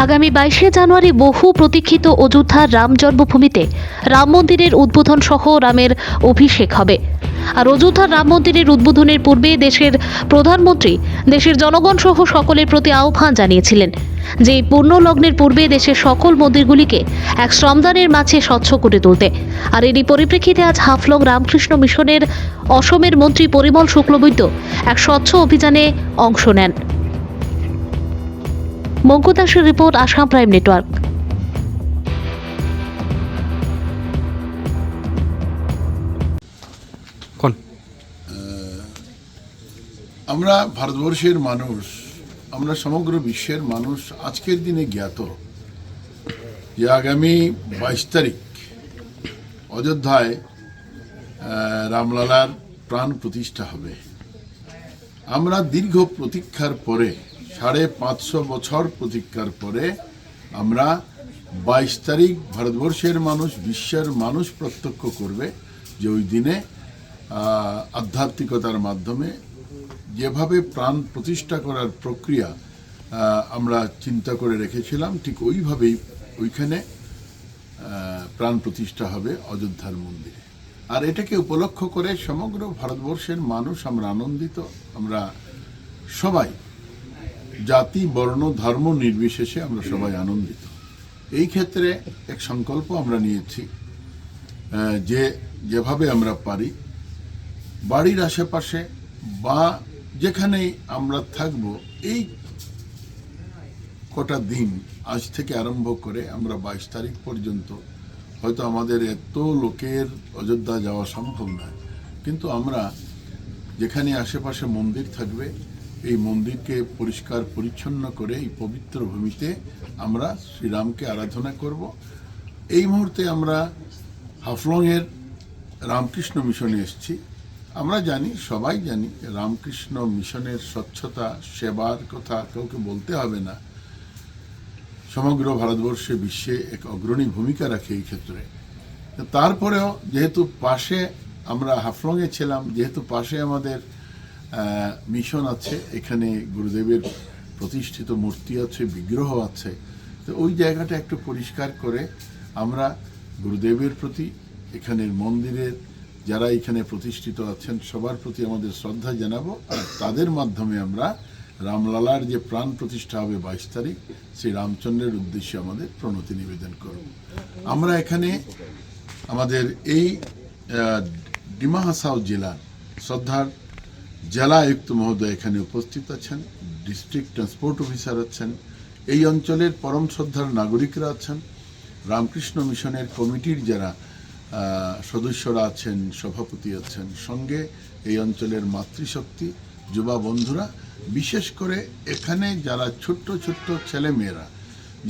আগামী 22শে জানুয়ারি বহু প্রতীক্ষিত অযোধ্যার রাম জন্মভূমিতে রাম মন্দিরের উদ্বোধন সহ রামের অভিষেক হবে। আর অযোধ্যার রাম মন্দিরের উদ্বোধনের পূর্বে দেশের প্রধানমন্ত্রী দেশের জনগণ সহ সকলের প্রতি আহ্বান জানিয়েছিলেন যে এই পূর্ণ লগ্নের পূর্বে দেশের সকল মন্দিরগুলিকে এক শ্রমদানের মাঝে স্বচ্ছ করে তুলতে। আর এরই পরিপ্রেক্ষিতে আজ হাফলং রামকৃষ্ণ মিশনের অসমের মন্ত্রী পরিমল শুক্লবৈদ্য এক স্বচ্ছ অভিযানে অংশ নেন। মঙ্কু দাসের রিপোর্ট, আসাম প্রাইম নেটওয়ার্ক। আমরা ভারতবর্ষের মানুষ, আমরা সমগ্র বিশ্বের মানুষ আজকের দিনে জ্ঞাত যে আগামী 22 তারিখ অযোধ্যায় রামলালার প্রাণ প্রতিষ্ঠা হবে। আমরা দীর্ঘ প্রতীক্ষার পরে 550 বছর প্রতীক্ষার পরে আমরা 22 তারিখ ভারতবর্ষের মানুষ, বিশ্বের মানুষ প্রত্যক্ষ করবে যে ওই দিনে আধ্যাত্মিকতার মাধ্যমে যেভাবে প্রাণ প্রতিষ্ঠা করার প্রক্রিয়া আমরা চিন্তা করে রেখেছিলাম, ঠিক ওইভাবেই ওইখানে প্রাণ প্রতিষ্ঠা হবে অযোধ্যার মন্দিরে। আর এটাকে উপলক্ষ করে সমগ্র ভারতবর্ষের মানুষ আমরা আনন্দিত। আমরা সবাই জাতি, বর্ণ, ধর্ম নির্বিশেষে আমরা সবাই আনন্দিত। এই ক্ষেত্রে এক সংকল্প আমরা নিয়েছি যে যেভাবে আমরা পারি বাড়ির আশেপাশে বা যেখানেই আমরা থাকব, এই কটা দিন আজ থেকে আরম্ভ করে আমরা 22 তারিখ পর্যন্ত, হয়তো আমাদের এত লোকের অযোধ্যা যাওয়া সম্ভব নয়, কিন্তু আমরা যেখানে আশেপাশে মন্দির থাকবে এই মন্দিরকে পরিষ্কার পরিচ্ছন্ন করে এই পবিত্র ভূমিতে আমরা শ্রীরামকে আরাধনা করব। এই মুহূর্তে আমরা হাফলংয়ের রামকৃষ্ণ মিশনে এসেছি। আমরা জানি, সবাই জানি, রামকৃষ্ণ মিশনের স্বচ্ছতা, সেবার কথা কাউকে বলতে হবে না। সমগ্র ভারতবর্ষে, বিশ্বে এক অগ্রণী ভূমিকা রাখে এই ক্ষেত্রে। তারপরেও যেহেতু পাশে আমরা হাফলংয়ে ছিলাম, যেহেতু পাশে আমাদের মিশন আছে, এখানে গুরুদেবের প্রতিষ্ঠিত মূর্তি আছে, বিগ্রহ আছে, তো ওই জায়গাটা একটু পরিষ্কার করে আমরা গুরুদেবের প্রতি, এখানের মন্দিরের যারা এখানে প্রতিষ্ঠিত আছেন সবার প্রতি আমাদের শ্রদ্ধা জানাবো। আর তাদের মাধ্যমে আমরা রামলালার যে প্রাণ প্রতিষ্ঠা হবে 22 তারিখ, সেই রামচন্দ্রের উদ্দেশ্যে আমাদের প্রণতি নিবেদন করব। আমরা এখানে আমাদের এই ডিমা হাসাও জেলার শ্রদ্ধার জেলা আয়ুক্ত মহোদয় এখানে উপস্থিত আছেন, ডিস্ট্রিক্ট ট্রান্সপোর্ট অফিসার আছেন, এই অঞ্চলের পরম শ্রদ্ধার নাগরিকরা আছেন, রামকৃষ্ণ মিশনের কমিটির যারা সদস্যরা আছেন, সভাপতি আছেন, সঙ্গে এই অঞ্চলের মাতৃশক্তি, যুবা বন্ধুরা, বিশেষ করে এখানে যারা ছোট্ট ছোট্ট ছেলে মেয়েরা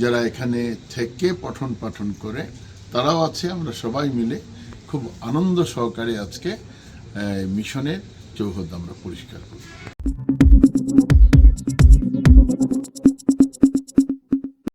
যারা এখানে থেকে পঠন পাঠন করে তারাও আছে। আমরা সবাই মিলে খুব আনন্দ সহকারে আজকে মিশনের চৌহদ আমরা পরিষ্কার করি।